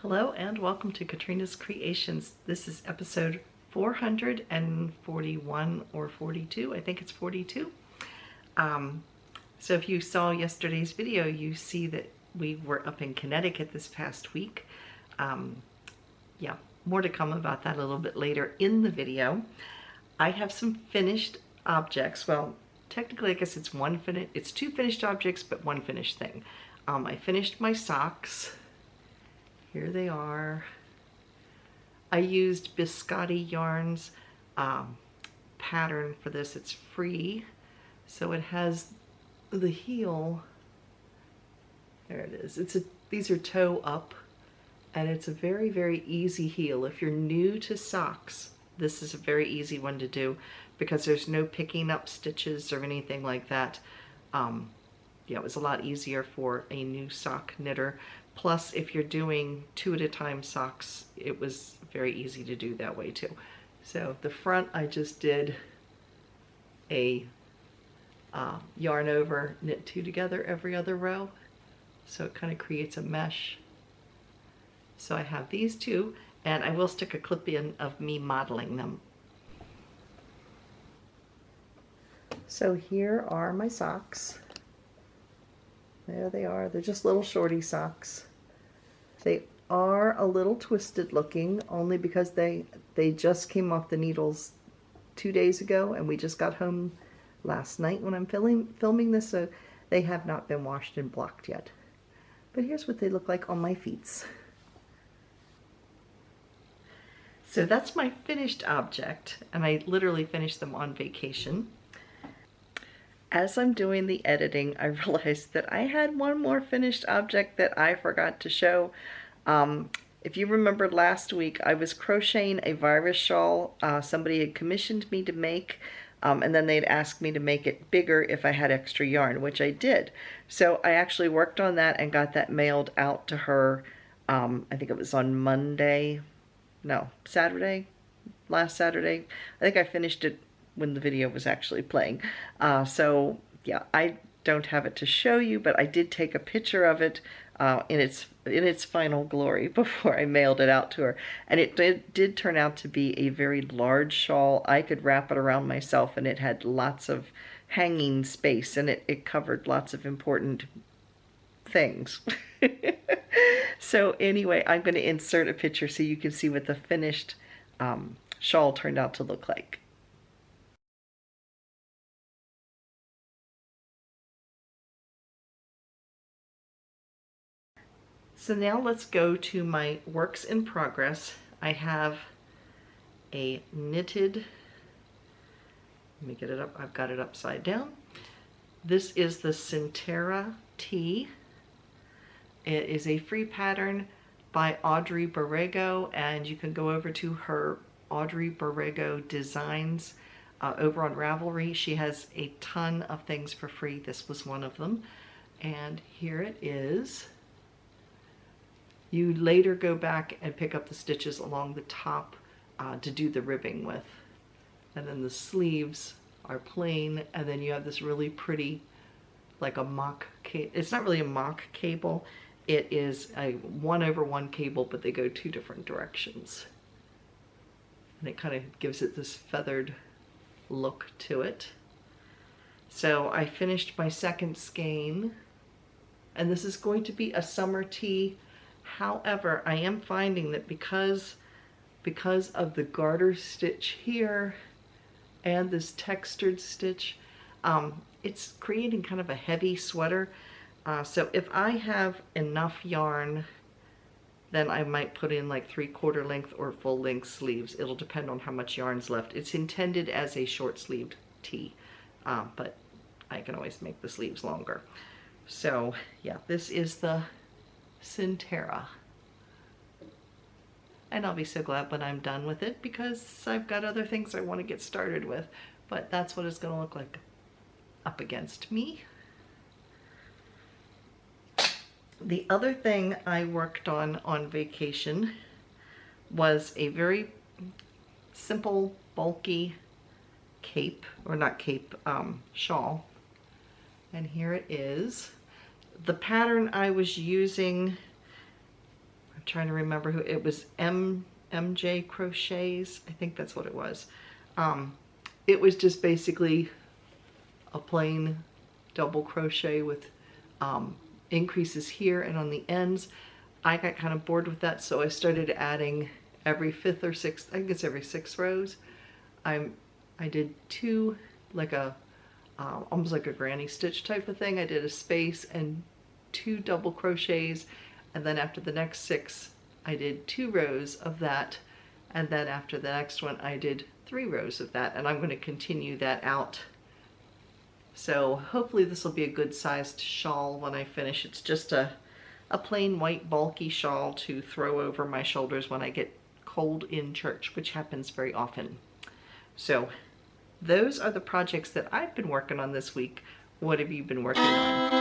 Hello and welcome to Katrinas Creations. This is episode 441 or 42. I think it's 42. So if you saw yesterday's video, you see that we were up in Connecticut this past week. Yeah, more to come about that a little bit later in the video. I have some finished objects. Well, technically I guess it's two finished objects, but one finished thing. I finished my socks. Here they are. I used Biscotti Yarns pattern for this. It's free. So it has the heel. There it is. These are toe up, and it's a very, very easy heel. If you're new to socks, this is a very easy one to do because there's no picking up stitches or anything like that. Yeah, it was a lot easier for a new sock knitter. Plus, if you're doing 2 at a time socks, it was very easy to do that way too. So the front, I just did a yarn over, knit 2 together every other row. So it kind of creates a mesh. So I have these two, and I will stick a clip in of me modeling them. So here are my socks. There they are. They're just little shorty socks. They are a little twisted looking, only because they just came off the needles 2 days ago, and we just got home last night when I'm filming this, so they have not been washed and blocked yet. But here's what they look like on my feet. So that's my finished object, and I literally finished them on vacation. As I'm doing the editing, I realized that I had one more finished object that I forgot to show. If you remember last week, I was crocheting a virus shawl. Somebody had commissioned me to make, and then they'd asked me to make it bigger if I had extra yarn, which I did. So I actually worked on that and got that mailed out to her. I think it was on Saturday, last Saturday. I think I finished it when the video was actually playing. So yeah, I don't have it to show you, but I did take a picture of it in its final glory before I mailed it out to her. And it did turn out to be a very large shawl. I could wrap it around myself, and it had lots of hanging space, and it covered lots of important things. So anyway, I'm going to insert a picture so you can see what the finished shawl turned out to look like. So now let's go to my works in progress. I have a knitted, let me get it up, I've got it upside down. This is the Centera T. It is a free pattern by Audrey Borrego, and you can go over to her Audrey Borrego Designs over on Ravelry. She has a ton of things for free. This was one of them. And here it is. You later go back and pick up the stitches along the top to do the ribbing with. And then the sleeves are plain, and then you have this really pretty, like a mock cable. It's not really a mock cable. It is a 1/1 cable, but they go 2 different directions. And it kind of gives it this feathered look to it. So I finished my second skein, and this is going to be a summer tee. However, I am finding that because of the garter stitch here and this textured stitch, it's creating kind of a heavy sweater. So if I have enough yarn, then I might put in like 3/4 length or full length sleeves. It'll depend on how much yarn's left. It's intended as a short sleeved tee, but I can always make the sleeves longer. So yeah, this is the Centera. And I'll be so glad when I'm done with it because I've got other things I want to get started with. But that's what it's going to look like up against me. The other thing I worked on vacation was a very simple, bulky cape, or not cape, shawl. And here it is. The pattern I was using, trying to remember who it was. MJ Crochets, I think that's what it was. It was just basically a plain double crochet with increases here and on the ends. I got kind of bored with that, so I started adding every 5th or 6th, I think it's every 6 rows. I did 2, like a almost like a granny stitch type of thing. I did a space and 2 double crochets, and then after the next 6 I did 2 rows of that, and then after the next one I did 3 rows of that, and I'm going to continue that out. So hopefully this will be a good sized shawl when I finish. It's just a plain white bulky shawl to throw over my shoulders when I get cold in church, which happens very often. So those are the projects that I've been working on this week. What have you been working on?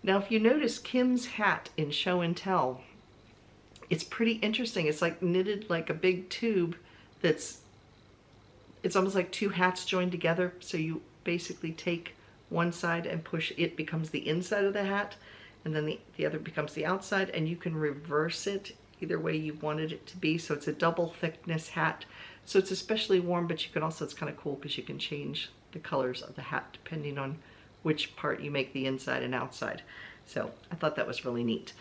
Now, if you notice Kim's hat in Show and Tell, it's pretty interesting. It's like knitted like a big tube it's almost like 2 hats joined together. So you basically take one side and push, it becomes the inside of the hat, and then the other becomes the outside, and you can reverse it either way you wanted it to be. So it's a double thickness hat. So it's especially warm, but you can also, it's kind of cool because you can change the colors of the hat depending on which part you make the inside and outside. So I thought that was really neat.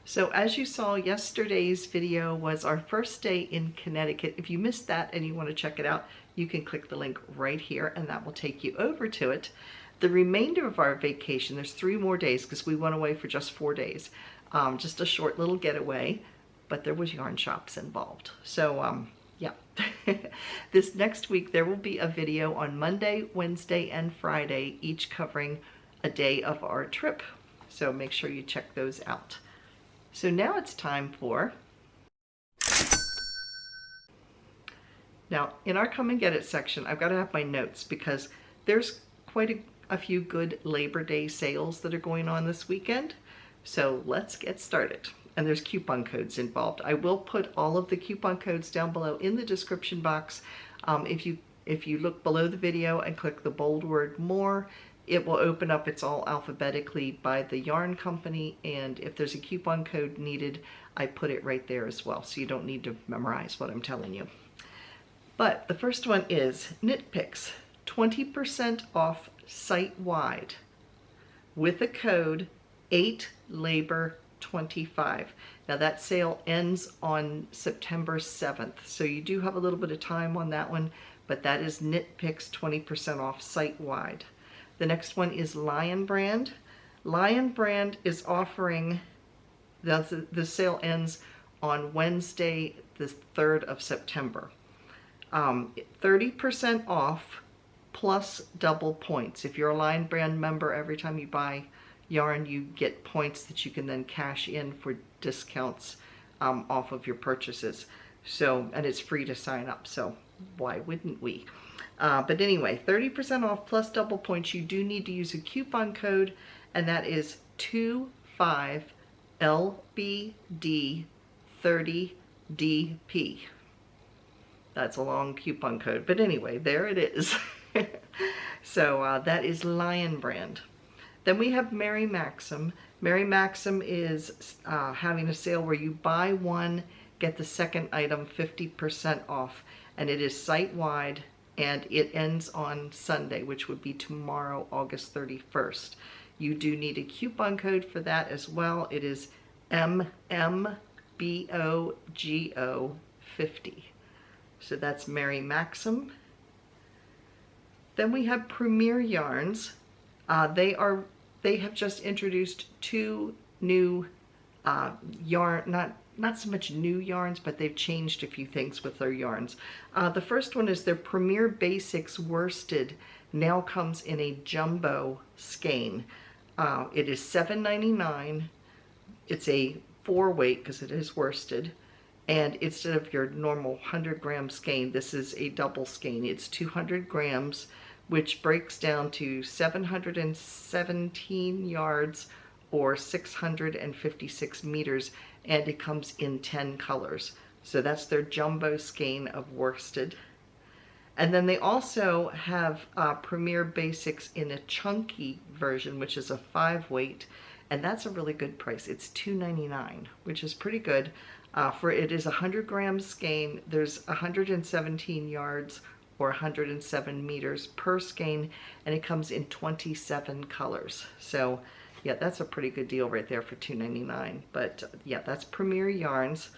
So as you saw, yesterday's video was our first day in Connecticut. If you missed that and you want to check it out, you can click the link right here and that will take you over to it. The remainder of our vacation, there's 3 more days because we went away for just 4 days. Just a short little getaway, but there was yarn shops involved. So yeah, this next week there will be a video on Monday, Wednesday, and Friday, each covering a day of our trip. So make sure you check those out. So now it's time for Now, in our Come and Get It section, I've got to have my notes because there's quite a few good Labor Day sales that are going on this weekend. So let's get started. And there's coupon codes involved. I will put all of the coupon codes down below in the description box. If you look below the video and click the bold word more, it will open up. It's all alphabetically by the yarn company, and if there's a coupon code needed, I put it right there as well, so you don't need to memorize what I'm telling you. But the first one is Knit Picks, 20% off site-wide with the code 8LABOR25. Now that sale ends on September 7th, so you do have a little bit of time on that one, but that is Knit Picks 20% off site-wide. The next one is Lion Brand. Lion Brand is offering, the sale ends on Wednesday, the 3rd of September. 30% off plus double points. If you're a Lion Brand member, every time you buy yarn, you get points that you can then cash in for discounts off of your purchases. So, and it's free to sign up, so why wouldn't we? But anyway, 30% off plus double points. You do need to use a coupon code, and that is 25LBD30DP. That's a long coupon code, but anyway, there it is. So that is Lion Brand. Then we have Mary Maxim. Mary Maxim is having a sale where you buy one, get the second item 50% off, and it is site-wide, and it ends on Sunday, which would be tomorrow, August 31st. You do need a coupon code for that as well. It is MMBOGO50. So that's Mary Maxim. Then we have Premier Yarns. They have just introduced two new yarn, not so much new yarns, but they've changed a few things with their yarns. The first one is their Premier Basics Worsted now comes in a jumbo skein. It is $7.99. It's a 4-weight because it is worsted. And instead of your normal 100-gram skein, this is a double skein. It's 200 grams, which breaks down to 717 yards or 656 meters, and it comes in 10 colors. So that's their jumbo skein of worsted. And then they also have Premier Basics in a chunky version, which is a 5-weight, and that's a really good price. It's $2.99, which is pretty good. For it is a 100-gram skein. There's 117 yards or 107 meters per skein, and it comes in 27 colors. So yeah, that's a pretty good deal right there for $2.99. But yeah, that's Premier Yarns.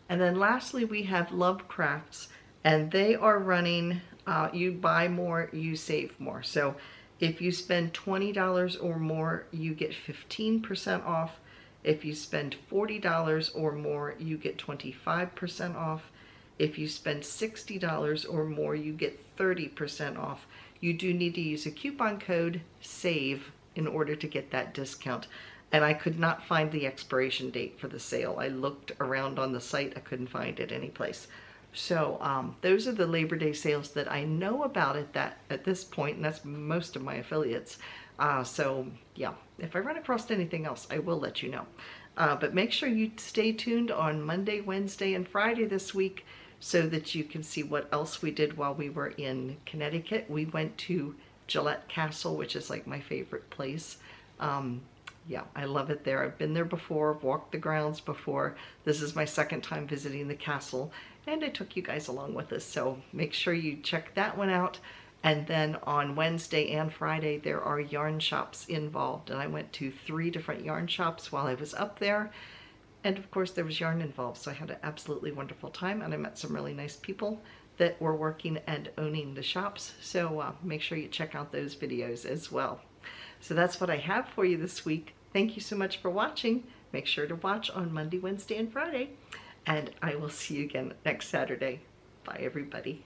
And then lastly, we have Lovecrafts, and they are running, you buy more, you save more. So if you spend $20 or more, you get 15% off. If you spend $40 or more, you get 25% off. If you spend $60 or more, you get 30% off. You do need to use a coupon code SAVE in order to get that discount. And I could not find the expiration date for the sale. I looked around on the site, I couldn't find it anyplace. So those are the Labor Day sales that I know about at this point, and that's most of my affiliates. So yeah, if I run across anything else, I will let you know. But make sure you stay tuned on Monday, Wednesday, and Friday this week so that you can see what else we did while we were in Connecticut. We went to Gillette Castle, which is like my favorite place. Yeah, I love it there. I've been there before, walked the grounds before. This is my second time visiting the castle, and I took you guys along with us. So make sure you check that one out. And then on Wednesday and Friday, there are yarn shops involved. And I went to 3 different yarn shops while I was up there. And of course, there was yarn involved. So I had an absolutely wonderful time, and I met some really nice people that were working and owning the shops. So make sure you check out those videos as well. So that's what I have for you this week. Thank you so much for watching. Make sure to watch on Monday, Wednesday, and Friday. And I will see you again next Saturday. Bye, everybody.